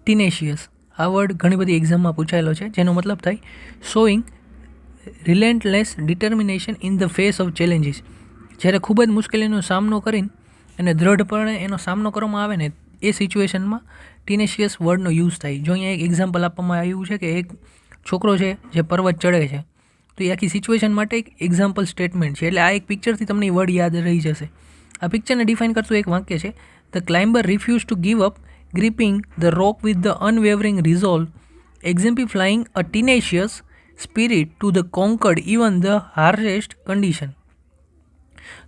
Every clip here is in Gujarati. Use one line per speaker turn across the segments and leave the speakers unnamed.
ટીનેશિયસ આ વર્ડ ઘણી બધી એક્ઝામમાં પૂછાયેલો છે, જેનો મતલબ થાય showing relentless determination in the face of challenges. જ્યારે ખૂબ જ મુશ્કેલીનો સામનો કરીને અને દ્રઢપણે એનો સામનો કરવામાં આવે ને એ સિચ્યુએશનમાં ટીનેશિયસ વર્ડનો યુઝ થાય. જો અહીંયા એક એક્ઝામ્પલ આપવામાં આવ્યું છે કે એક છોકરો છે જે પર્વત ચડે છે, તો એ આખી સિચ્યુએશન માટે એક એક્ઝામ્પલ સ્ટેટમેન્ટ છે. એટલે આ એક પિક્ચરથી તમને એ વર્ડ યાદ રહી જશે. આ પિક્ચરને ડિફાઇન કરતું એક વાક્ય છે, the climber refuse to give up, gripping the rock with the unwavering resolve, exemplifying a tenacious spirit to the conquered even the harshest condition.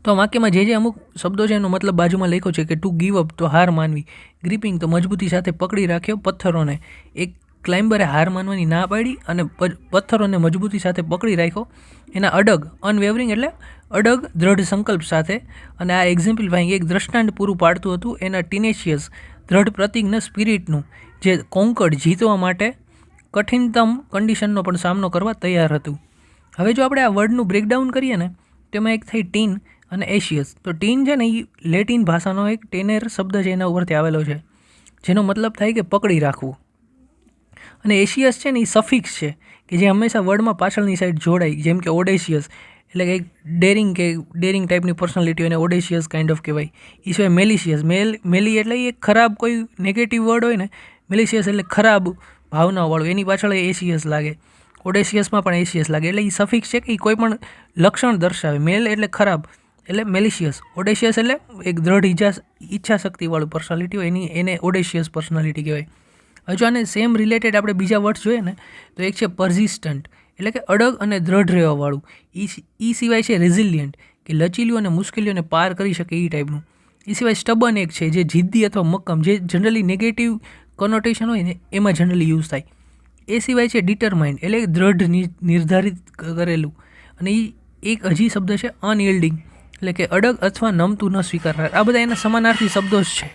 તો આ વાક્યમાં જે અમુક શબ્દો છે એનો મતલબ બાજુમાં લખ્યો છે કે ટુ ગીવ અપ તો હાર માનવી, ગ્રીપિંગ તો મજબૂતી સાથે પકડી રાખ્યો પથ્થરોને. એક ક્લાઇમ્બરે હાર માનવાની ના પાડી અને પથ્થરોને મજબૂતી સાથે પકડી રાખ્યો. એના અડગ, અનવેવરિંગ એટલે અડગ દ્રઢ સંકલ્પ સાથે. અને આ એક્ઝેમ્પલિફાઈંગ એક દ્રષ્ટાંત પૂરું પાડતું હતું એના ટીનેશિયસ દ્રઢ પ્રતિજ્ઞ સ્પિરિટનું, જે કોન્કર્ડ જીતવા માટે કઠિનતમ કન્ડિશનનો પણ સામનો કરવા તૈયાર હતું. હવે જો આપણે આ વર્ડનું બ્રેકડાઉન કરીએ ને, તેમાં એક થઈ ટીન અને એશિયસ. તો ટીન છે ને એ લેટિન ભાષાનો એક ટેનેર શબ્દ છે, એના ઉપરથી આવેલો છે, જેનો મતલબ થાય કે પકડી રાખવું. અને એશિયસ છે ને એ સફિક્સ છે કે જે હંમેશા વર્ડમાં પાછળની સાઈડ જોડાય, જેમ કે ઓડેશિયસ એટલે કે ડેરિંગ ટાઈપની પર્સનાલિટી હોય ને ઓડેશિયસ કાઇન્ડ ઓફ કહેવાય. એ સિવાય મેલિશિયસ, મેલી એટલે એ ખરાબ કોઈ નેગેટિવ વર્ડ હોય ને, મેલિશિયસ એટલે ખરાબ ભાવનાવાળું, એની પાછળ એશિયસ લાગે. ઓડેશિયસમાં પણ એશિયસ લાગે. એટલે એ સફિક્સ છે કે એ કોઈ પણ લક્ષણ દર્શાવે. મેલ એટલે ખરાબ એટલે મેલિશિયસ, ઓડેશિયસ એટલે એક દ્રઢ ઈચ્છા શક્તિવાળું પર્સનાલિટી હોય એને ઓડેશિયસ પર્સનાલિટી કહેવાય. હવે જો આને સેમ રિલેટેડ આપણે બીજા વર્ડ્સ જોઈએ ને, તો એક છે પરઝિસ્ટન્ટ એટલે કે અડગ અને દ્રઢ રહેવાવાળું. એ સિવાય છે રેઝિલિયન્ટ કે લચીલું અને મુશ્કેલીઓને પાર કરી શકે એ ટાઈપનું. એ સિવાય સ્ટબન એક છે જે જિદ્દી અથવા મક્કમ, જે જનરલી નેગેટિવ કોનોટેશન હોય ને એમાં જનરલી યુઝ થાય. એ સિવાય છે ડિટરમાઇન્ડ એટલે દ્રઢ નિર્ધારિત કરેલું. અને એ એક હજી શબ્દ છે અનયીલ્ડિંગ એટલે કે અડગ અથવા નમતું ન સ્વીકારનાર. આ બધા એના સમાનાર્થી શબ્દો જ છે.